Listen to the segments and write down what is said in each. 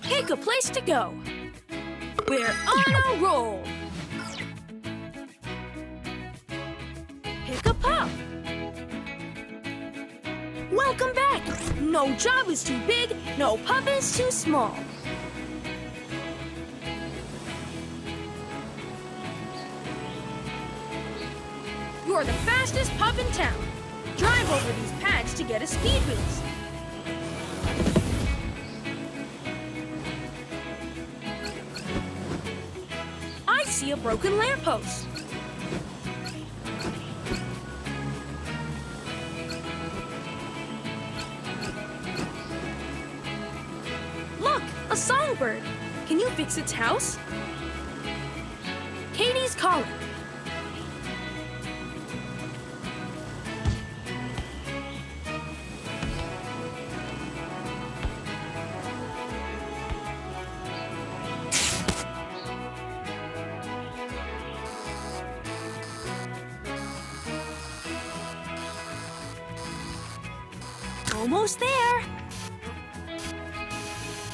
Pick a place to go. We're on a roll. Pick a pup. Welcome back. No job is too big, no pup is too small. You're the fastest pup in town. Drive over these pads to get a speed boost. I see a broken lamppost. Look, a songbird. Can you fix its house? Katie's calling. Almost there.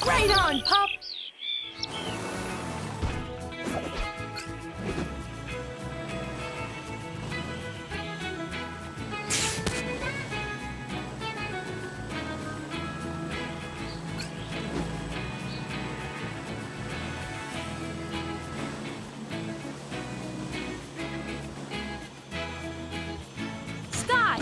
Right on, pup. Sky.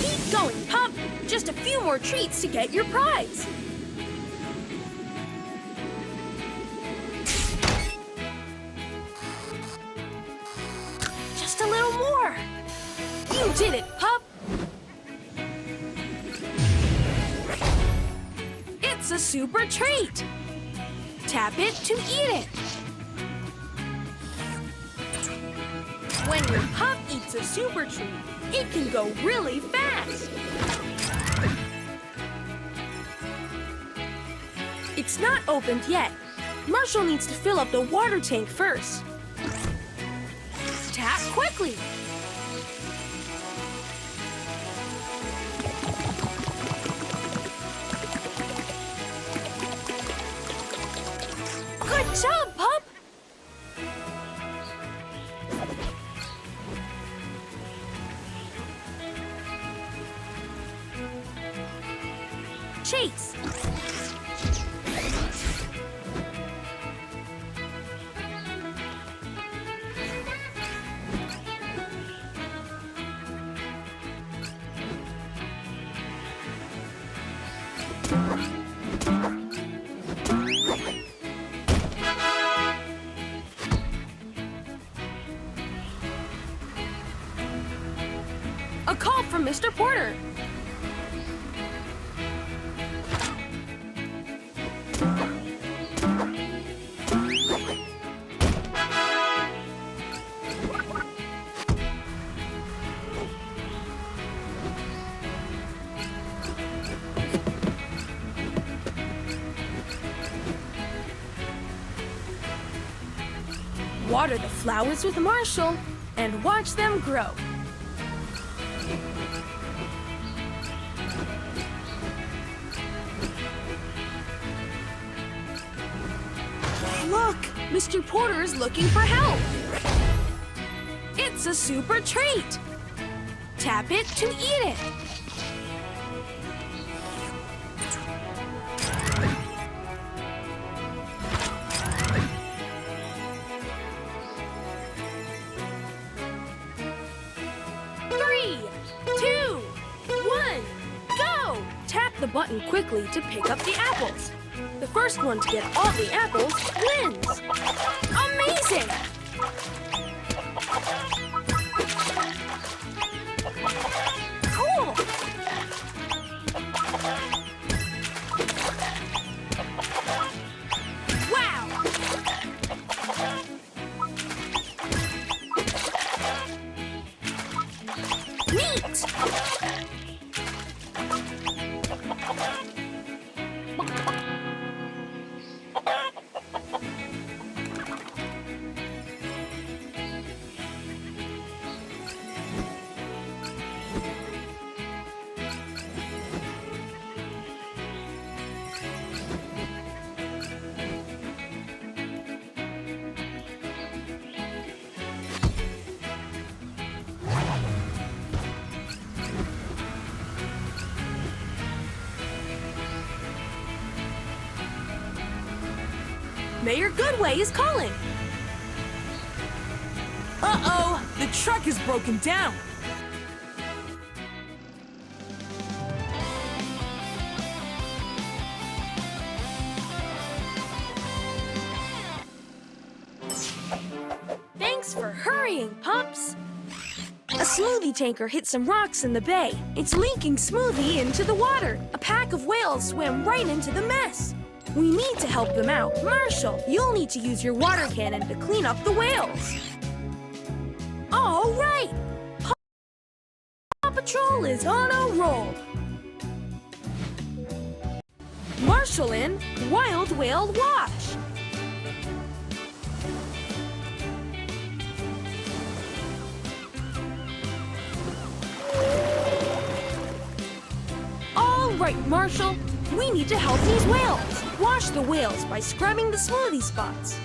Keep going, pup. Just a few more treats to get your prize. Just a little more. You did it, pup. It's a super treat. Tap it to eat it. When your pup eats a super treat, it can go really fast. It's not opened yet. Marshall needs to fill up the water tank first. Tap quickly. Good job, pup! Chase! A call from Mr. Porter. Water the flowers with Marshall and watch them grow. Look, Mr. Porter is looking for help. It's a super treat. Tap it to eat it. Three, two, one, go! Tap the button quickly to pick up the apples. The first one to get all the apples wins. Amazing! Cool! Wow! Neat! Mayor Goodway is calling. Uh-oh! The truck is broken down! Thanks for hurrying, pups. A smoothie tanker hit some rocks in the bay. It's leaking smoothie into the water. A pack of whales swam right into the mess. We need to help them out. Marshall, you'll need to use your water cannon to clean up the whales. All right! Paw Patrol is on a roll. Marshall in Wild Whale Watch. All right, Marshall. We need to help these whales. Wash the whales by scrubbing the smoothie spots.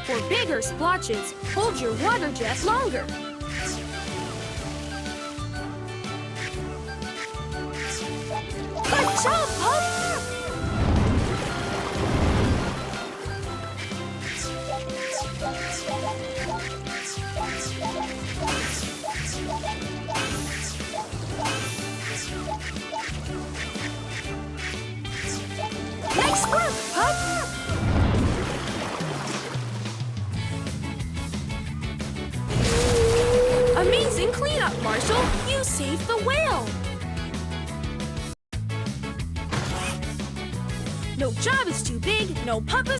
For bigger splotches, hold your water jet longer. Good job, pup! Nice work, pup! Amazing cleanup, Marshall! You saved the whale! No job is too big, no pup is